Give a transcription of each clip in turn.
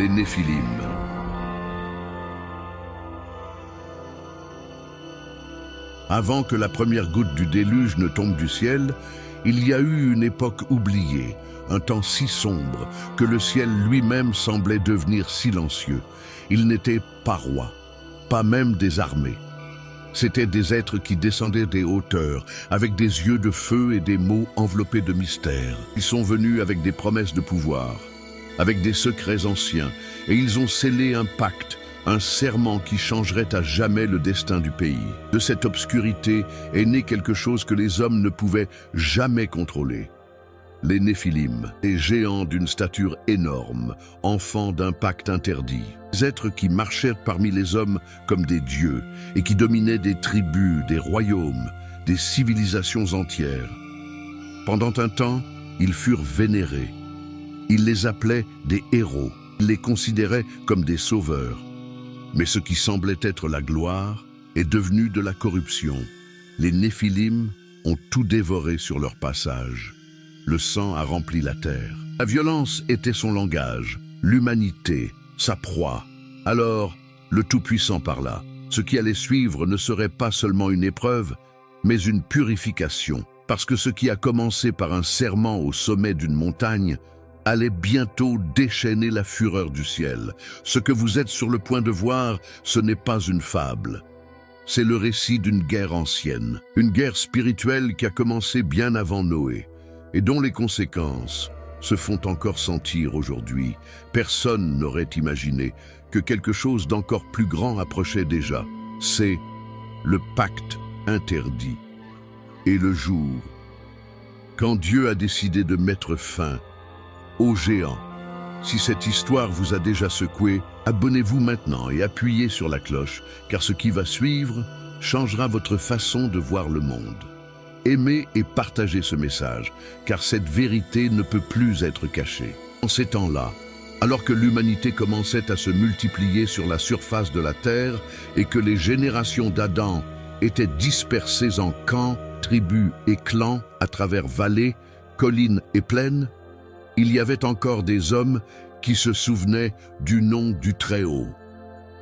les Néphilim. Avant que la première goutte du déluge ne tombe du ciel, il y a eu une époque oubliée, un temps si sombre que le ciel lui-même semblait devenir silencieux. Il n'était pas roi, pas même des armées. C'étaient des êtres qui descendaient des hauteurs, avec des yeux de feu et des mots enveloppés de mystère. Ils sont venus avec des promesses de pouvoir, avec des secrets anciens, et ils ont scellé un pacte, un serment qui changerait à jamais le destin du pays. De cette obscurité est né quelque chose que les hommes ne pouvaient jamais contrôler. Les Néphilim, des géants d'une stature énorme, enfants d'un pacte interdit. Des êtres qui marchaient parmi les hommes comme des dieux et qui dominaient des tribus, des royaumes, des civilisations entières. Pendant un temps, ils furent vénérés. Ils les appelaient des héros. Ils les considéraient comme des sauveurs. Mais ce qui semblait être la gloire est devenu de la corruption. Les Néphilim ont tout dévoré sur leur passage. Le sang a rempli la terre. La violence était son langage, l'humanité, sa proie. Alors, le Tout-Puissant parla. Ce qui allait suivre ne serait pas seulement une épreuve, mais une purification. Parce que ce qui a commencé par un serment au sommet d'une montagne allait bientôt déchaîner la fureur du ciel. Ce que vous êtes sur le point de voir, ce n'est pas une fable. C'est le récit d'une guerre ancienne, une guerre spirituelle qui a commencé bien avant Noé, et dont les conséquences se font encore sentir aujourd'hui. Personne n'aurait imaginé que quelque chose d'encore plus grand approchait déjà. C'est le pacte interdit. Et le jour, quand Dieu a décidé de mettre fin aux géants. Si cette histoire vous a déjà secoué, abonnez-vous maintenant et appuyez sur la cloche, car ce qui va suivre changera votre façon de voir le monde. Aimez et partagez ce message, car cette vérité ne peut plus être cachée. En ces temps-là, alors que l'humanité commençait à se multiplier sur la surface de la terre et que les générations d'Adam étaient dispersées en camps, tribus et clans à travers vallées, collines et plaines, il y avait encore des hommes qui se souvenaient du nom du Très-Haut.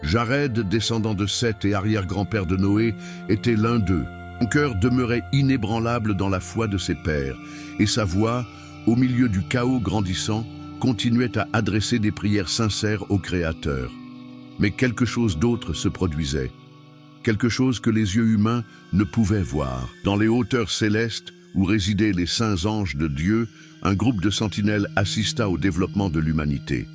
Jared, descendant de Seth et arrière-grand-père de Noé, était l'un d'eux. Son cœur demeurait inébranlable dans la foi de ses pères, et sa voix, au milieu du chaos grandissant, continuait à adresser des prières sincères au Créateur. Mais quelque chose d'autre se produisait, quelque chose que les yeux humains ne pouvaient voir. Dans les hauteurs célestes, où résidaient les saints anges de Dieu, un groupe de sentinelles assista au développement de l'humanité.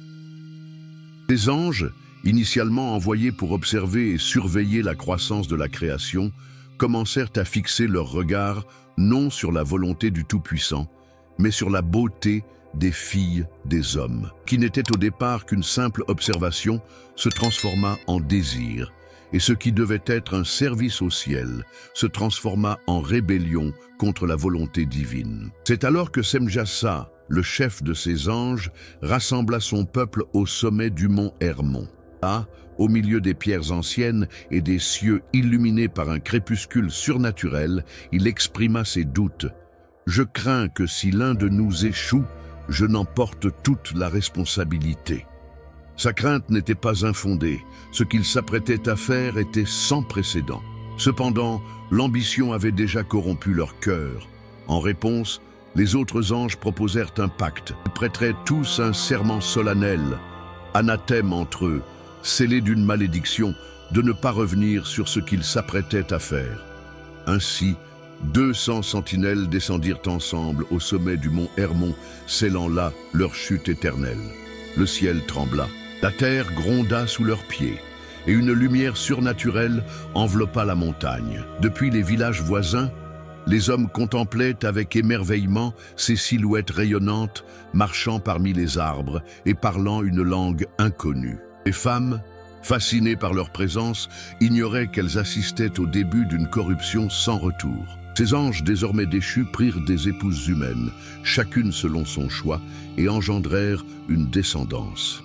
Ces anges, initialement envoyés pour observer et surveiller la croissance de la création, commencèrent à fixer leur regard non sur la volonté du Tout-Puissant, mais sur la beauté des filles des hommes, qui n'était au départ qu'une simple observation, se transforma en désir, et ce qui devait être un service au ciel se transforma en rébellion contre la volonté divine. C'est alors que Semjassa, le chef de ces anges, rassembla son peuple au sommet du mont Hermon. Là, au milieu des pierres anciennes et des cieux illuminés par un crépuscule surnaturel, il exprima ses doutes. « Je crains que si l'un de nous échoue, je n'en porte toute la responsabilité. » Sa crainte n'était pas infondée. Ce qu'il s'apprêtait à faire était sans précédent. Cependant, l'ambition avait déjà corrompu leur cœur. En réponse, les autres anges proposèrent un pacte. Ils prêteraient tous un serment solennel, anathème entre eux, scellé d'une malédiction, de ne pas revenir sur ce qu'ils s'apprêtaient à faire. Ainsi, 200 sentinelles descendirent ensemble au sommet du mont Hermon, scellant là leur chute éternelle. Le ciel trembla. La terre gronda sous leurs pieds, et une lumière surnaturelle enveloppa la montagne. Depuis les villages voisins, les hommes contemplaient avec émerveillement ces silhouettes rayonnantes marchant parmi les arbres et parlant une langue inconnue. Les femmes, fascinées par leur présence, ignoraient qu'elles assistaient au début d'une corruption sans retour. Ces anges désormais déchus prirent des épouses humaines, chacune selon son choix, et engendrèrent une descendance.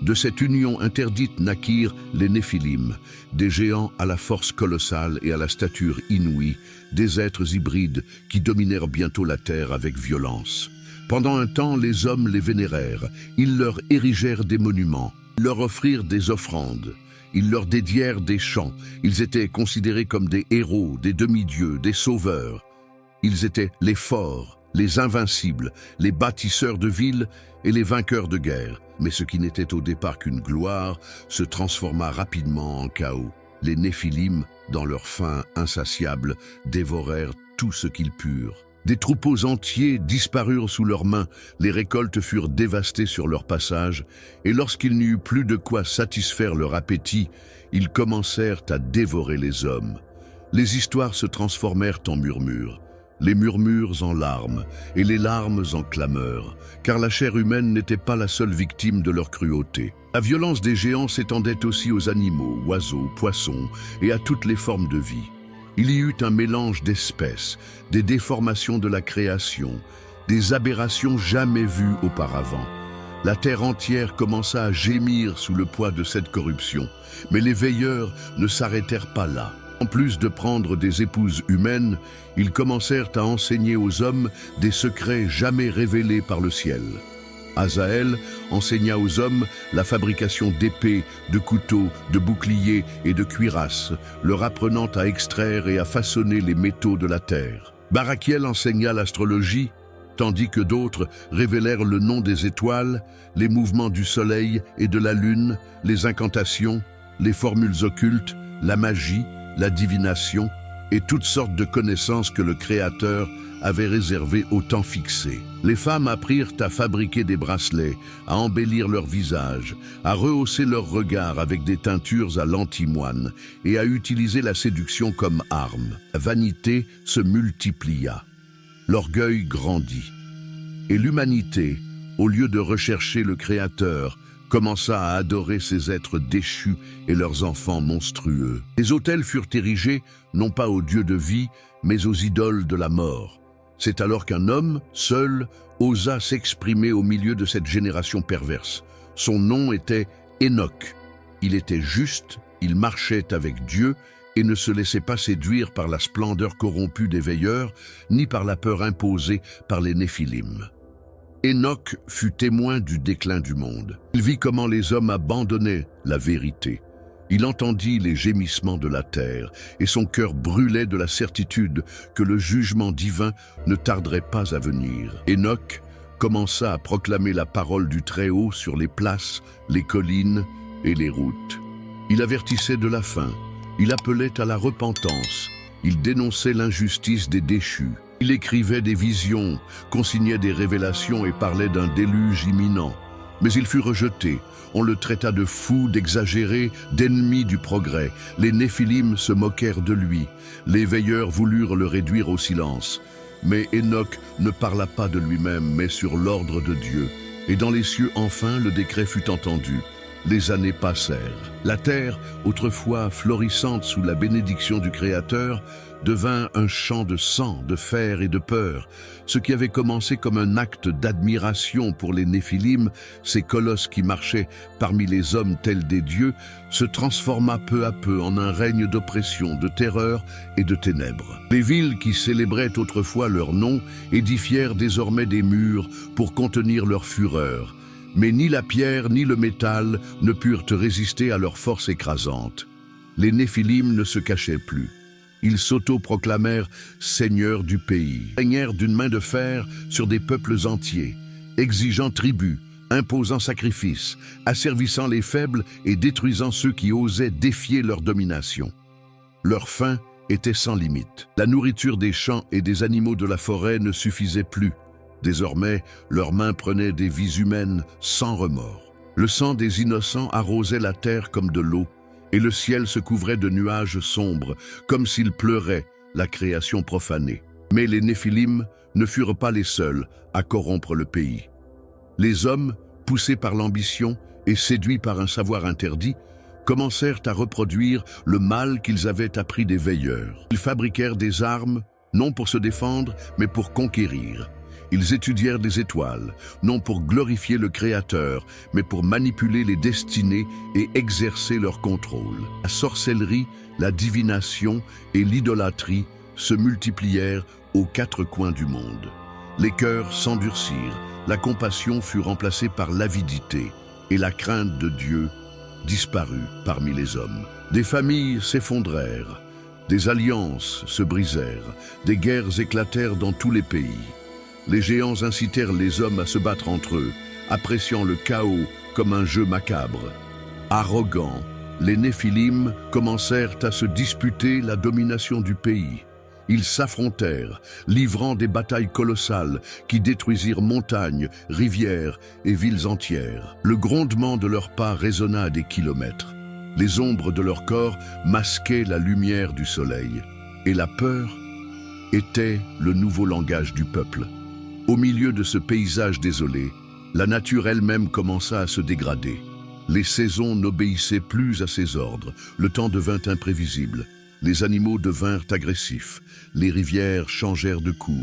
De cette union interdite naquirent les Néphilim, des géants à la force colossale et à la stature inouïe, des êtres hybrides qui dominèrent bientôt la terre avec violence. Pendant un temps, les hommes les vénérèrent. Ils leur érigèrent des monuments, leur offrirent des offrandes. Ils leur dédièrent des chants. Ils étaient considérés comme des héros, des demi-dieux, des sauveurs. Ils étaient les forts, les invincibles, les bâtisseurs de villes et les vainqueurs de guerre. Mais ce qui n'était au départ qu'une gloire se transforma rapidement en chaos. Les Néphilim, dans leur faim insatiable, dévorèrent tout ce qu'ils purent. Des troupeaux entiers disparurent sous leurs mains, les récoltes furent dévastées sur leur passage, et lorsqu'il n'y eut plus de quoi satisfaire leur appétit, ils commencèrent à dévorer les hommes. Les histoires se transformèrent en murmures, les murmures en larmes, et les larmes en clameurs, car la chair humaine n'était pas la seule victime de leur cruauté. La violence des géants s'étendait aussi aux animaux, oiseaux, poissons, et à toutes les formes de vie. Il y eut un mélange d'espèces, des déformations de la création, des aberrations jamais vues auparavant. La terre entière commença à gémir sous le poids de cette corruption, mais les veilleurs ne s'arrêtèrent pas là. En plus de prendre des épouses humaines, ils commencèrent à enseigner aux hommes des secrets jamais révélés par le ciel. Azaël enseigna aux hommes la fabrication d'épées, de couteaux, de boucliers et de cuirasses, leur apprenant à extraire et à façonner les métaux de la terre. Barakiel enseigna l'astrologie, tandis que d'autres révélèrent le nom des étoiles, les mouvements du soleil et de la lune, les incantations, les formules occultes, la magie, la divination et toutes sortes de connaissances que le Créateur avait réservées au temps fixé. Les femmes apprirent à fabriquer des bracelets, à embellir leur visage, à rehausser leur regard avec des teintures à l'antimoine et à utiliser la séduction comme arme. La vanité se multiplia, l'orgueil grandit, et l'humanité, au lieu de rechercher le Créateur, commença à adorer ces êtres déchus et leurs enfants monstrueux. Les autels furent érigés, non pas aux dieux de vie, mais aux idoles de la mort. C'est alors qu'un homme, seul, osa s'exprimer au milieu de cette génération perverse. Son nom était Enoch. Il était juste, il marchait avec Dieu et ne se laissait pas séduire par la splendeur corrompue des veilleurs, ni par la peur imposée par les Néphilim. Enoch fut témoin du déclin du monde. Il vit comment les hommes abandonnaient la vérité. Il entendit les gémissements de la terre, et son cœur brûlait de la certitude que le jugement divin ne tarderait pas à venir. Enoch commença à proclamer la parole du Très-Haut sur les places, les collines et les routes. Il avertissait de la faim, il appelait à la repentance, il dénonçait l'injustice des déchus. Il écrivait des visions, consignait des révélations et parlait d'un déluge imminent. Mais il fut rejeté. On le traita de fou, d'exagéré, d'ennemi du progrès. Les Néphilim se moquèrent de lui. Les veilleurs voulurent le réduire au silence. Mais Enoch ne parla pas de lui-même, mais sur l'ordre de Dieu. Et dans les cieux, enfin, le décret fut entendu. Les années passèrent. La terre, autrefois florissante sous la bénédiction du Créateur, devint un champ de sang, de fer et de peur. Ce qui avait commencé comme un acte d'admiration pour les Néphilim, ces colosses qui marchaient parmi les hommes tels des dieux, se transforma peu à peu en un règne d'oppression, de terreur et de ténèbres. Les villes qui célébraient autrefois leur nom édifièrent désormais des murs pour contenir leur fureur. Mais ni la pierre ni le métal ne purent résister à leur force écrasante. Les Néphilim ne se cachaient plus. Ils s'auto-proclamèrent seigneurs du pays, régnèrent d'une main de fer sur des peuples entiers, exigeant tribut, imposant sacrifices, asservissant les faibles et détruisant ceux qui osaient défier leur domination. Leur faim était sans limite. La nourriture des champs et des animaux de la forêt ne suffisait plus. Désormais, leurs mains prenaient des vies humaines sans remords. Le sang des innocents arrosait la terre comme de l'eau, et le ciel se couvrait de nuages sombres, comme s'il pleurait la création profanée. Mais les Néphilim ne furent pas les seuls à corrompre le pays. Les hommes, poussés par l'ambition et séduits par un savoir interdit, commencèrent à reproduire le mal qu'ils avaient appris des veilleurs. Ils fabriquèrent des armes, non pour se défendre, mais pour conquérir. Ils étudièrent des étoiles, non pour glorifier le Créateur, mais pour manipuler les destinées et exercer leur contrôle. La sorcellerie, la divination et l'idolâtrie se multiplièrent aux quatre coins du monde. Les cœurs s'endurcirent, la compassion fut remplacée par l'avidité, et la crainte de Dieu disparut parmi les hommes. Des familles s'effondrèrent, des alliances se brisèrent, des guerres éclatèrent dans tous les pays. Les géants incitèrent les hommes à se battre entre eux, appréciant le chaos comme un jeu macabre. Arrogants, les Néphilim commencèrent à se disputer la domination du pays. Ils s'affrontèrent, livrant des batailles colossales qui détruisirent montagnes, rivières et villes entières. Le grondement de leurs pas résonna à des kilomètres. Les ombres de leur corps masquaient la lumière du soleil. Et la peur était le nouveau langage du peuple. Au milieu de ce paysage désolé, la nature elle-même commença à se dégrader. Les saisons n'obéissaient plus à ses ordres, le temps devint imprévisible. Les animaux devinrent agressifs, les rivières changèrent de cours.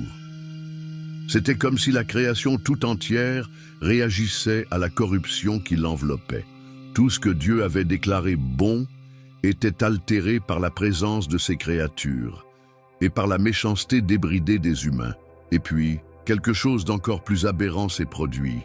C'était comme si la création tout entière réagissait à la corruption qui l'enveloppait. Tout ce que Dieu avait déclaré bon était altéré par la présence de ces créatures et par la méchanceté débridée des humains. Et puis, quelque chose d'encore plus aberrant s'est produit.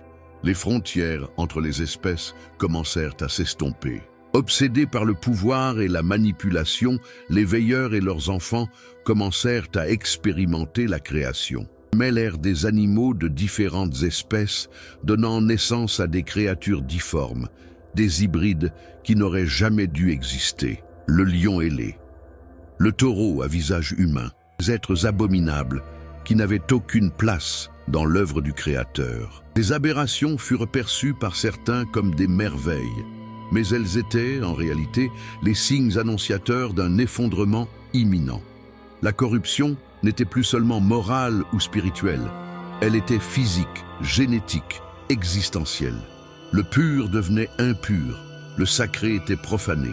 Les frontières entre les espèces commencèrent à s'estomper. Obsédés par le pouvoir et la manipulation, les veilleurs et leurs enfants commencèrent à expérimenter la création. Ils mêlèrent des animaux de différentes espèces, donnant naissance à des créatures difformes, des hybrides qui n'auraient jamais dû exister. Le lion ailé, le taureau à visage humain, des êtres abominables qui n'avaient aucune place dans l'œuvre du Créateur. Les aberrations furent perçues par certains comme des merveilles, mais elles étaient, en réalité, les signes annonciateurs d'un effondrement imminent. La corruption n'était plus seulement morale ou spirituelle, elle était physique, génétique, existentielle. Le pur devenait impur, le sacré était profané,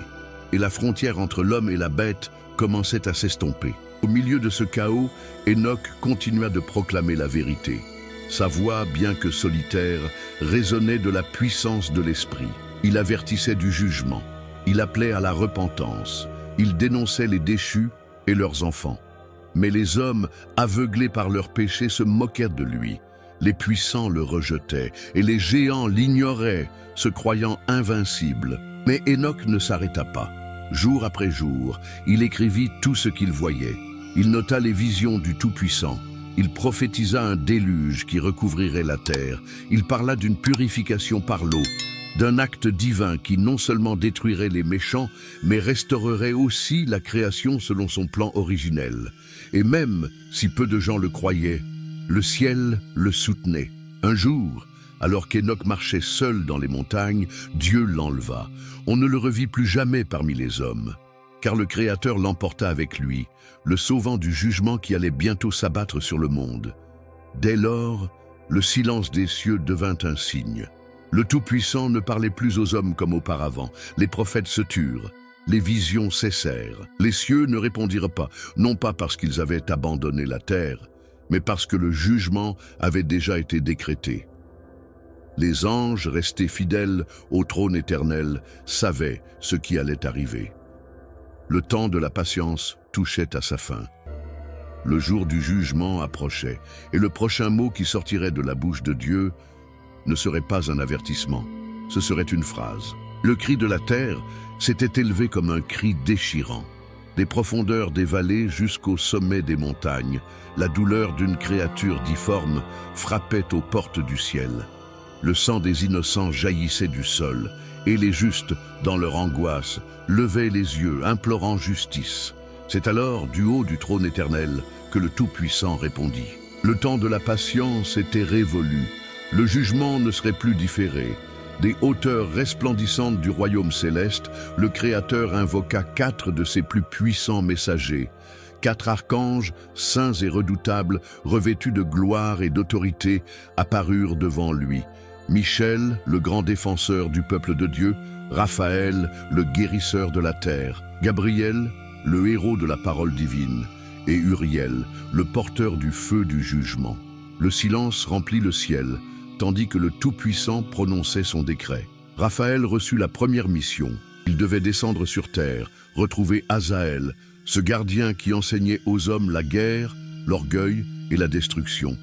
et la frontière entre l'homme et la bête commençait à s'estomper. Au milieu de ce chaos, Enoch continua de proclamer la vérité. Sa voix, bien que solitaire, résonnait de la puissance de l'esprit. Il avertissait du jugement, il appelait à la repentance, il dénonçait les déchus et leurs enfants. Mais les hommes, aveuglés par leurs péchés, se moquèrent de lui. Les puissants le rejetaient et les géants l'ignoraient, se croyant invincibles. Mais Enoch ne s'arrêta pas. Jour après jour, il écrivit tout ce qu'il voyait. Il nota les visions du Tout-Puissant. Il prophétisa un déluge qui recouvrirait la terre. Il parla d'une purification par l'eau, d'un acte divin qui non seulement détruirait les méchants, mais restaurerait aussi la création selon son plan originel. Et même si peu de gens le croyaient, le ciel le soutenait. Un jour, alors qu'Enoch marchait seul dans les montagnes, Dieu l'enleva. On ne le revit plus jamais parmi les hommes, car le Créateur l'emporta avec lui, le sauvant du jugement qui allait bientôt s'abattre sur le monde. Dès lors, le silence des cieux devint un signe. Le Tout-Puissant ne parlait plus aux hommes comme auparavant. Les prophètes se turent, les visions cessèrent. Les cieux ne répondirent pas, non pas parce qu'ils avaient abandonné la terre, mais parce que le jugement avait déjà été décrété. Les anges, restés fidèles au trône éternel, savaient ce qui allait arriver. Le temps de la patience touchait à sa fin. Le jour du jugement approchait, et le prochain mot qui sortirait de la bouche de Dieu ne serait pas un avertissement, ce serait une phrase. Le cri de la terre s'était élevé comme un cri déchirant. Des profondeurs des vallées jusqu'au sommet des montagnes, la douleur d'une créature difforme frappait aux portes du ciel. Le sang des innocents jaillissait du sol, et les justes, dans leur angoisse, levaient les yeux, implorant justice. C'est alors, du haut du trône éternel, que le Tout-Puissant répondit. Le temps de la patience était révolu, le jugement ne serait plus différé. Des hauteurs resplendissantes du royaume céleste, le Créateur invoqua 4 de ses plus puissants messagers. 4 archanges, saints et redoutables, revêtus de gloire et d'autorité, apparurent devant lui. Michel, le grand défenseur du peuple de Dieu, Raphaël, le guérisseur de la terre, Gabriel, le héros de la parole divine, et Uriel, le porteur du feu du jugement. Le silence remplit le ciel, tandis que le Tout-Puissant prononçait son décret. Raphaël reçut la première mission. Il devait descendre sur terre, retrouver Azaël, ce gardien qui enseignait aux hommes la guerre, l'orgueil et la destruction.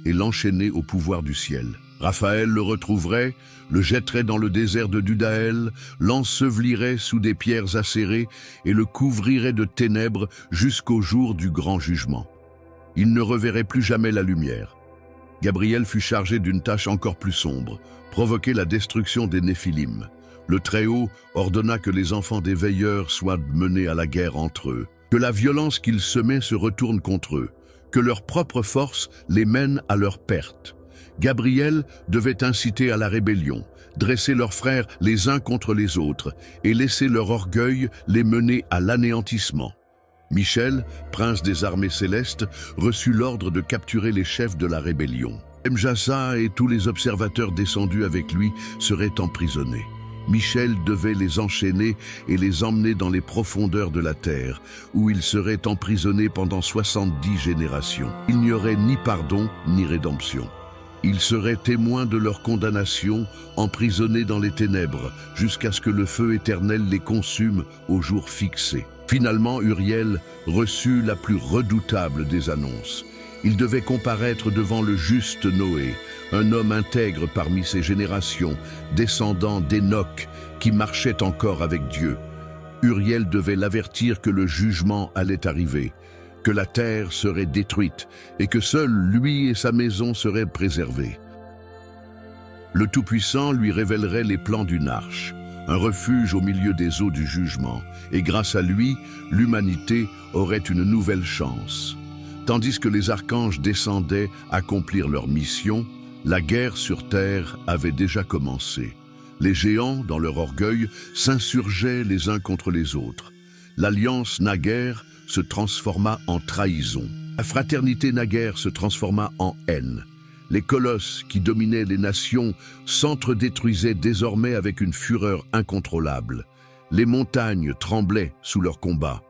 et l'enchaîner au pouvoir du ciel. Raphaël le retrouverait, le jetterait dans le désert de Dudaël, l'ensevelirait sous des pierres acérées et le couvrirait de ténèbres jusqu'au jour du grand jugement. Il ne reverrait plus jamais la lumière. Gabriel fut chargé d'une tâche encore plus sombre, provoquer la destruction des Néphilim. Le Très-Haut ordonna que les enfants des veilleurs soient menés à la guerre entre eux, que la violence qu'ils semaient se retourne contre eux, que leur propre force les mène à leur perte. Gabriel devait inciter à la rébellion, dresser leurs frères les uns contre les autres et laisser leur orgueil les mener à l'anéantissement. Michel, prince des armées célestes, reçut l'ordre de capturer les chefs de la rébellion. Mjassa et tous les observateurs descendus avec lui seraient emprisonnés. Michel devait les enchaîner et les emmener dans les profondeurs de la terre, où ils seraient emprisonnés pendant 70 générations. Il n'y aurait ni pardon ni rédemption. Ils seraient témoins de leur condamnation, emprisonnés dans les ténèbres, jusqu'à ce que le feu éternel les consume au jour fixé. Finalement, Uriel reçut la plus redoutable des annonces. Il devait comparaître devant le juste Noé, un homme intègre parmi ses générations, descendant d'Enoch, qui marchait encore avec Dieu. Uriel devait l'avertir que le jugement allait arriver, que la terre serait détruite et que seul lui et sa maison seraient préservés. Le Tout-Puissant lui révélerait les plans d'une arche, un refuge au milieu des eaux du jugement, et grâce à lui, l'humanité aurait une nouvelle chance. Tandis que les archanges descendaient accomplir leur mission, la guerre sur terre avait déjà commencé. Les géants, dans leur orgueil, s'insurgeaient les uns contre les autres. L'alliance naguère se transforma en trahison. La fraternité naguère se transforma en haine. Les colosses qui dominaient les nations s'entre-détruisaient désormais avec une fureur incontrôlable. Les montagnes tremblaient sous leurs combats.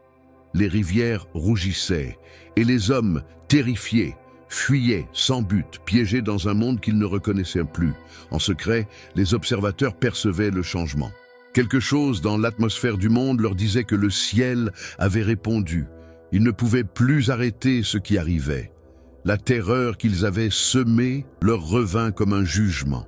Les rivières rougissaient, et les hommes, terrifiés, fuyaient sans but, piégés dans un monde qu'ils ne reconnaissaient plus. En secret, les observateurs percevaient le changement. Quelque chose dans l'atmosphère du monde leur disait que le ciel avait répondu. Ils ne pouvaient plus arrêter ce qui arrivait. La terreur qu'ils avaient semée leur revint comme un jugement.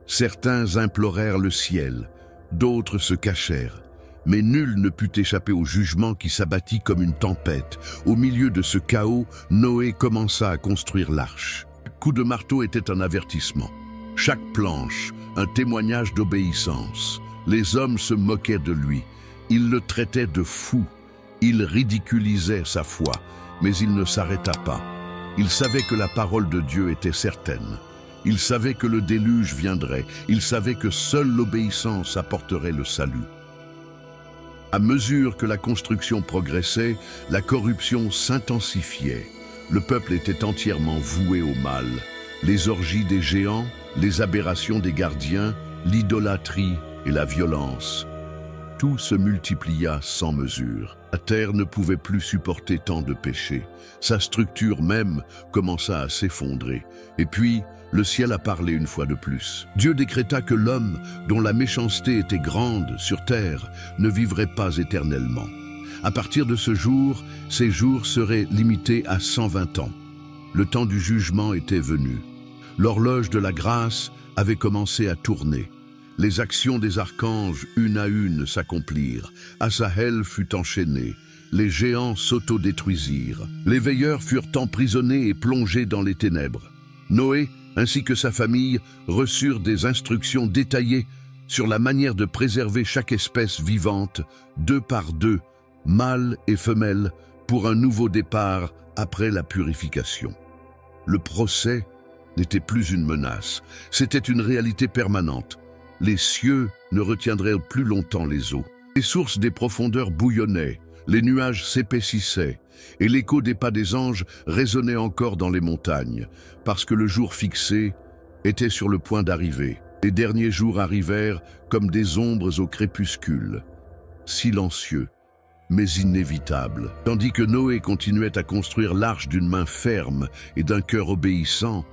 Certains implorèrent le ciel, d'autres se cachèrent. Mais nul ne put échapper au jugement qui s'abattit comme une tempête. Au milieu de ce chaos, Noé commença à construire l'arche. Chaque coup de marteau était un avertissement. Chaque planche, un témoignage d'obéissance. Les hommes se moquaient de lui. Ils le traitaient de fou. Ils ridiculisaient sa foi, mais il ne s'arrêta pas. Il savait que la parole de Dieu était certaine. Il savait que le déluge viendrait. Il savait que seule l'obéissance apporterait le salut. À mesure que la construction progressait, la corruption s'intensifiait. Le peuple était entièrement voué au mal. Les orgies des géants, les aberrations des gardiens, l'idolâtrie et la violence. Tout se multiplia sans mesure. La terre ne pouvait plus supporter tant de péchés. Sa structure même commença à s'effondrer. Et puis, le ciel a parlé une fois de plus. Dieu décréta que l'homme, dont la méchanceté était grande sur terre, ne vivrait pas éternellement. À partir de ce jour, ses jours seraient limités à 120 ans. Le temps du jugement était venu. L'horloge de la grâce avait commencé à tourner. Les actions des archanges, une à une, s'accomplirent. Asahel fut enchaîné. Les géants s'autodétruisirent. Les veilleurs furent emprisonnés et plongés dans les ténèbres. Noé, ainsi que sa famille, reçurent des instructions détaillées sur la manière de préserver chaque espèce vivante, deux par deux, mâle et femelle, pour un nouveau départ après la purification. Le procès n'était plus une menace, c'était une réalité permanente. Les cieux ne retiendraient plus longtemps les eaux. Les sources des profondeurs bouillonnaient, les nuages s'épaississaient, et l'écho des pas des anges résonnait encore dans les montagnes, parce que le jour fixé était sur le point d'arriver. Les derniers jours arrivèrent comme des ombres au crépuscule, silencieux, mais inévitables. Tandis que Noé continuait à construire l'arche d'une main ferme et d'un cœur obéissant,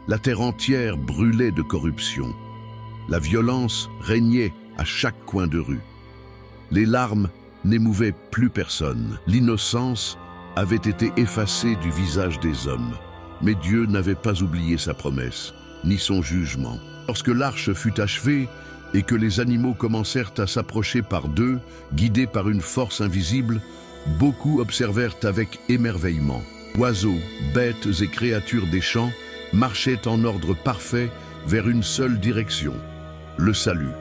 la terre entière brûlait de corruption. La violence régnait à chaque coin de rue. Les larmes n'émouvaient plus personne. L'innocence avait été effacée du visage des hommes. Mais Dieu n'avait pas oublié sa promesse, ni son jugement. Lorsque l'arche fut achevée et que les animaux commencèrent à s'approcher par deux, guidés par une force invisible, beaucoup observèrent avec émerveillement. Oiseaux, bêtes et créatures des champs marchaient en ordre parfait vers une seule direction, le salut.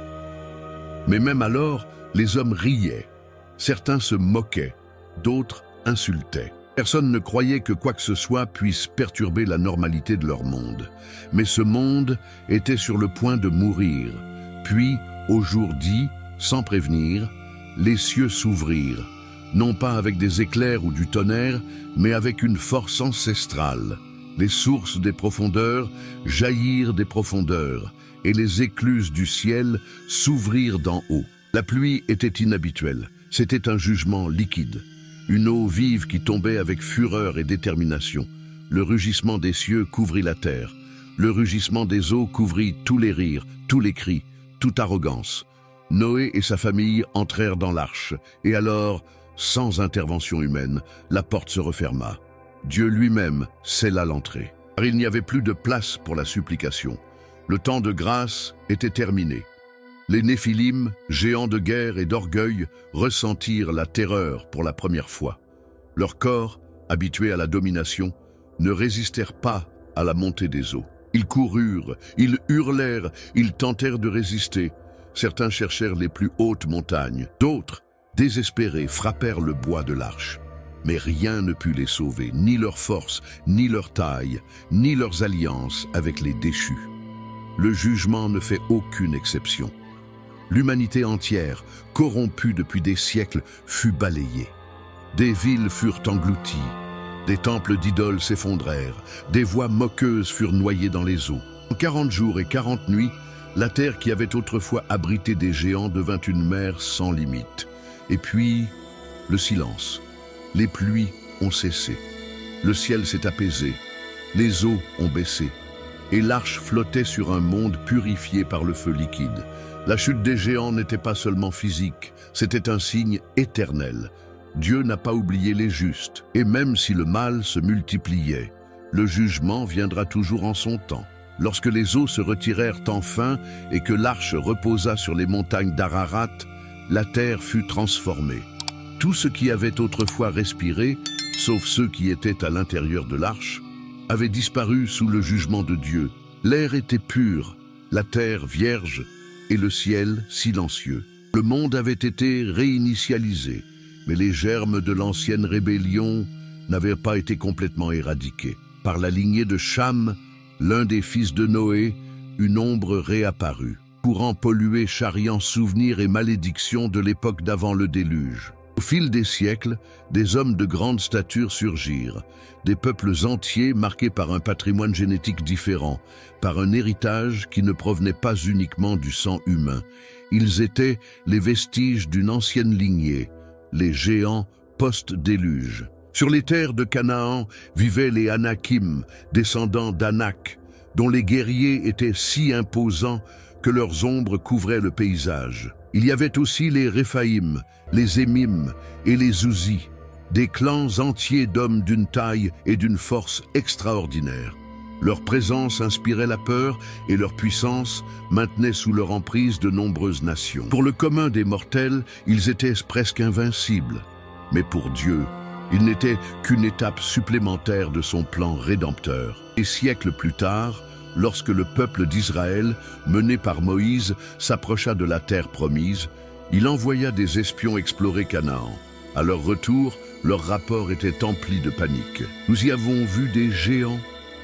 Mais même alors, les hommes riaient. Certains se moquaient, d'autres insultaient. Personne ne croyait que quoi que ce soit puisse perturber la normalité de leur monde. Mais ce monde était sur le point de mourir. Puis, au jour dit, sans prévenir, les cieux s'ouvrirent, non pas avec des éclairs ou du tonnerre, mais avec une force ancestrale. Les sources des profondeurs jaillirent des profondeurs, et les écluses du ciel s'ouvrirent d'en haut. La pluie était inhabituelle, c'était un jugement liquide. Une eau vive qui tombait avec fureur et détermination. Le rugissement des cieux couvrit la terre. Le rugissement des eaux couvrit tous les rires, tous les cris, toute arrogance. Noé et sa famille entrèrent dans l'arche, et alors, sans intervention humaine, la porte se referma. Dieu lui-même scella l'entrée. Car il n'y avait plus de place pour la supplication. Le temps de grâce était terminé. Les Néphilim, géants de guerre et d'orgueil, ressentirent la terreur pour la première fois. Leurs corps, habitués à la domination, ne résistèrent pas à la montée des eaux. Ils coururent, ils hurlèrent, ils tentèrent de résister. Certains cherchèrent les plus hautes montagnes. D'autres, désespérés, frappèrent le bois de l'arche. Mais rien ne put les sauver, ni leur force, ni leur taille, ni leurs alliances avec les déchus. Le jugement ne fait aucune exception. L'humanité entière, corrompue depuis des siècles, fut balayée. Des villes furent englouties, des temples d'idoles s'effondrèrent, des voix moqueuses furent noyées dans les eaux. En 40 jours et 40 nuits, la terre qui avait autrefois abrité des géants devint une mer sans limite. Et puis, le silence. Les pluies ont cessé. Le ciel s'est apaisé. Les eaux ont baissé. Et l'arche flottait sur un monde purifié par le feu liquide. La chute des géants n'était pas seulement physique, c'était un signe éternel. Dieu n'a pas oublié les justes, et même si le mal se multipliait, le jugement viendra toujours en son temps. Lorsque les eaux se retirèrent enfin et que l'arche reposa sur les montagnes d'Ararat, la terre fut transformée. Tout ce qui avait autrefois respiré, sauf ceux qui étaient à l'intérieur de l'arche, avait disparu sous le jugement de Dieu. L'air était pur, la terre vierge, et le ciel silencieux. Le monde avait été réinitialisé, mais les germes de l'ancienne rébellion n'avaient pas été complètement éradiqués. Par la lignée de Cham, l'un des fils de Noé, une ombre réapparut, courant pollué charriant souvenirs et malédictions de l'époque d'avant le déluge. Au fil des siècles, des hommes de grande stature surgirent, des peuples entiers marqués par un patrimoine génétique différent, par un héritage qui ne provenait pas uniquement du sang humain. Ils étaient les vestiges d'une ancienne lignée, les géants post-déluge. Sur les terres de Canaan vivaient les Anakim, descendants d'Anak, dont les guerriers étaient si imposants que leurs ombres couvraient le paysage. Il y avait aussi les Réphaïm, les Émim et les Ouzi, des clans entiers d'hommes d'une taille et d'une force extraordinaires. Leur présence inspirait la peur et leur puissance maintenait sous leur emprise de nombreuses nations. Pour le commun des mortels, ils étaient presque invincibles. Mais pour Dieu, ils n'étaient qu'une étape supplémentaire de son plan rédempteur. Des siècles plus tard, lorsque le peuple d'Israël, mené par Moïse, s'approcha de la terre promise, il envoya des espions explorer Canaan. À leur retour, leur rapport était empli de panique. Nous y avons vu des géants,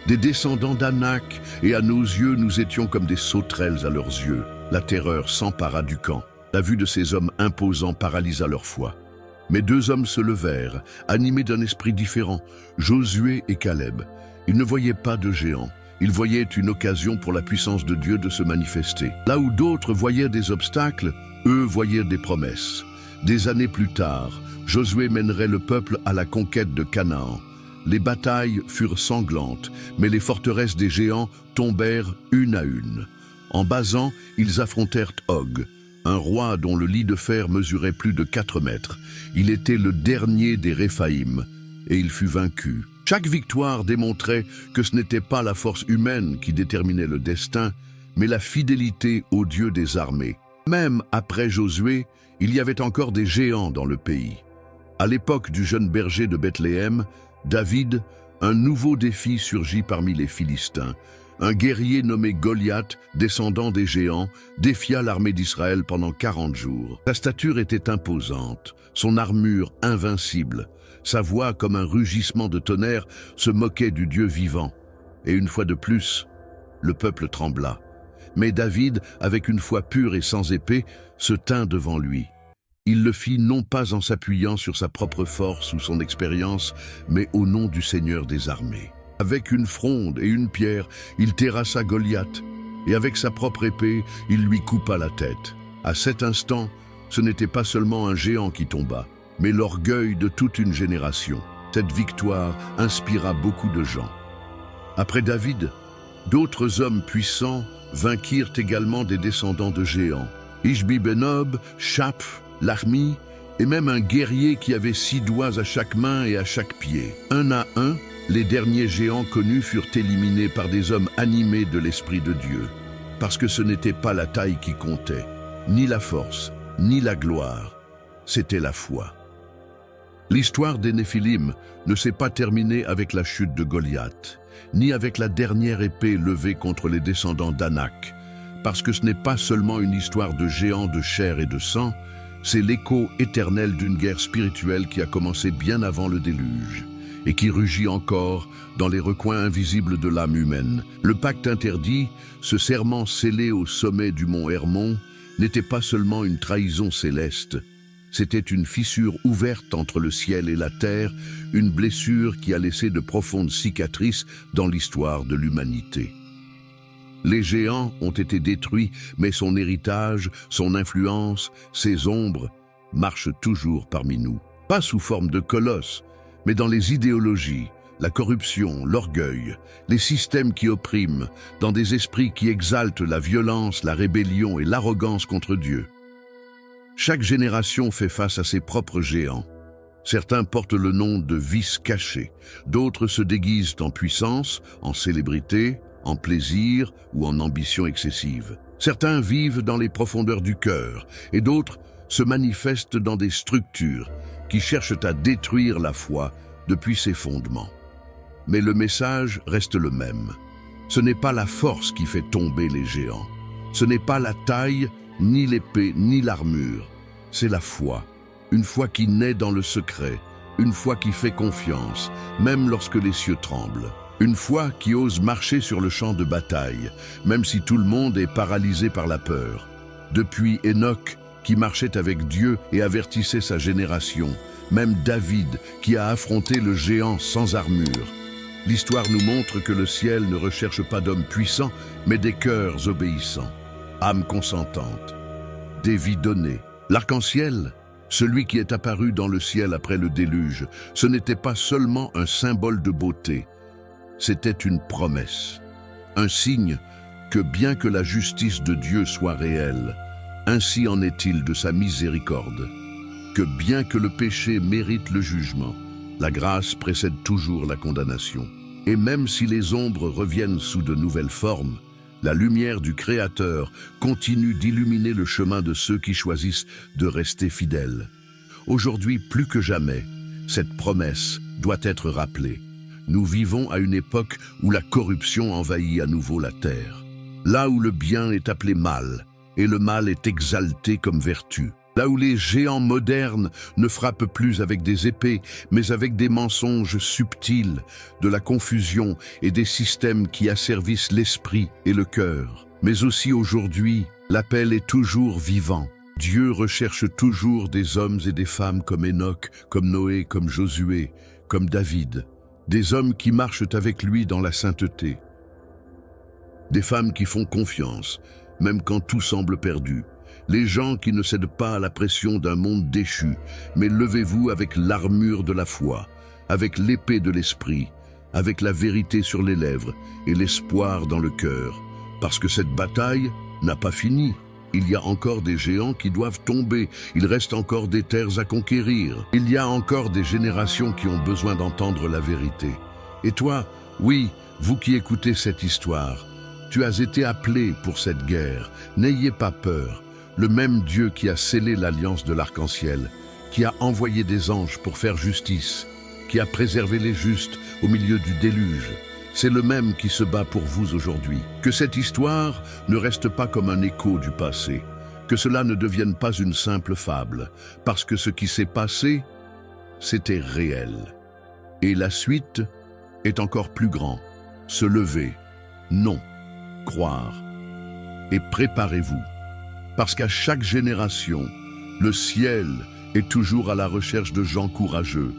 des descendants d'Anak, et à nos yeux, nous étions comme des sauterelles à leurs yeux. La terreur s'empara du camp. La vue de ces hommes imposants paralysa leur foi. Mais deux hommes se levèrent, animés d'un esprit différent, Josué et Caleb. Ils ne voyaient pas de géants. Ils voyaient une occasion pour la puissance de Dieu de se manifester. Là où d'autres voyaient des obstacles, eux voyaient des promesses. Des années plus tard, Josué mènerait le peuple à la conquête de Canaan. Les batailles furent sanglantes, mais les forteresses des géants tombèrent une à une. En Basan, ils affrontèrent Og, un roi dont le lit de fer mesurait plus de 4 mètres. Il était le dernier des Réphaïm, et il fut vaincu. Chaque victoire démontrait que ce n'était pas la force humaine qui déterminait le destin, mais la fidélité au Dieu des armées. Même après Josué, il y avait encore des géants dans le pays. À l'époque du jeune berger de Bethléem, David, un nouveau défi surgit parmi les Philistins. Un guerrier nommé Goliath, descendant des géants, défia l'armée d'Israël pendant 40 jours. Sa stature était imposante, son armure invincible. Sa voix, comme un rugissement de tonnerre, se moquait du Dieu vivant. Et une fois de plus, le peuple trembla. Mais David, avec une foi pure et sans épée, se tint devant lui. Il le fit non pas en s'appuyant sur sa propre force ou son expérience, mais au nom du Seigneur des armées. Avec une fronde et une pierre, il terrassa Goliath, et avec sa propre épée, il lui coupa la tête. À cet instant, ce n'était pas seulement un géant qui tomba, mais l'orgueil de toute une génération. Cette victoire inspira beaucoup de gens. Après David, d'autres hommes puissants vainquirent également des descendants de géants. Ishbi-Benob, Shaph, Lahmi, et même un guerrier qui avait 6 doigts à chaque main et à chaque pied. Un à un, les derniers géants connus furent éliminés par des hommes animés de l'Esprit de Dieu. Parce que ce n'était pas la taille qui comptait, ni la force, ni la gloire, c'était la foi. L'histoire des Néphilim ne s'est pas terminée avec la chute de Goliath, ni avec la dernière épée levée contre les descendants d'Anak, parce que ce n'est pas seulement une histoire de géants de chair et de sang, c'est l'écho éternel d'une guerre spirituelle qui a commencé bien avant le déluge et qui rugit encore dans les recoins invisibles de l'âme humaine. Le pacte interdit, ce serment scellé au sommet du mont Hermon, n'était pas seulement une trahison céleste, c'était une fissure ouverte entre le ciel et la terre, une blessure qui a laissé de profondes cicatrices dans l'histoire de l'humanité. Les géants ont été détruits, mais son héritage, son influence, ses ombres marchent toujours parmi nous. Pas sous forme de colosses, mais dans les idéologies, la corruption, l'orgueil, les systèmes qui oppriment, dans des esprits qui exaltent la violence, la rébellion et l'arrogance contre Dieu. Chaque génération fait face à ses propres géants. Certains portent le nom de vices cachés, d'autres se déguisent en puissance, en célébrité, en plaisir ou en ambition excessive. Certains vivent dans les profondeurs du cœur et d'autres se manifestent dans des structures qui cherchent à détruire la foi depuis ses fondements. Mais le message reste le même. Ce n'est pas la force qui fait tomber les géants. Ce n'est pas la taille, ni l'épée, ni l'armure. C'est la foi. Une foi qui naît dans le secret. Une foi qui fait confiance, même lorsque les cieux tremblent. Une foi qui ose marcher sur le champ de bataille, même si tout le monde est paralysé par la peur. Depuis Enoch, qui marchait avec Dieu et avertissait sa génération, même David, qui a affronté le géant sans armure. L'histoire nous montre que le ciel ne recherche pas d'hommes puissants, mais des cœurs obéissants, âmes consentantes, des vies données. L'arc-en-ciel, celui qui est apparu dans le ciel après le déluge, ce n'était pas seulement un symbole de beauté, c'était une promesse, un signe que bien que la justice de Dieu soit réelle, ainsi en est-il de sa miséricorde, que bien que le péché mérite le jugement, la grâce précède toujours la condamnation. Et même si les ombres reviennent sous de nouvelles formes, la lumière du Créateur continue d'illuminer le chemin de ceux qui choisissent de rester fidèles. Aujourd'hui, plus que jamais, cette promesse doit être rappelée. Nous vivons à une époque où la corruption envahit à nouveau la terre. Là où le bien est appelé mal, et le mal est exalté comme vertu. Là où les géants modernes ne frappent plus avec des épées, mais avec des mensonges subtils, de la confusion et des systèmes qui asservissent l'esprit et le cœur. Mais aussi aujourd'hui, l'appel est toujours vivant. Dieu recherche toujours des hommes et des femmes comme Enoch, comme Noé, comme Josué, comme David. Des hommes qui marchent avec lui dans la sainteté. Des femmes qui font confiance, même quand tout semble perdu. Les gens qui ne cèdent pas à la pression d'un monde déchu, mais levez-vous avec l'armure de la foi, avec l'épée de l'esprit, avec la vérité sur les lèvres et l'espoir dans le cœur, parce que cette bataille n'a pas fini. Il y a encore des géants qui doivent tomber, il reste encore des terres à conquérir. Il y a encore des générations qui ont besoin d'entendre la vérité. Et toi, oui, vous qui écoutez cette histoire, tu as été appelé pour cette guerre. N'ayez pas peur. Le même Dieu qui a scellé l'alliance de l'arc-en-ciel, qui a envoyé des anges pour faire justice, qui a préservé les justes au milieu du déluge, c'est le même qui se bat pour vous aujourd'hui. Que cette histoire ne reste pas comme un écho du passé, que cela ne devienne pas une simple fable, parce que ce qui s'est passé, c'était réel. Et la suite est encore plus grand. Se lever, non, croire. Et préparez-vous, parce qu'à chaque génération, le ciel est toujours à la recherche de gens courageux,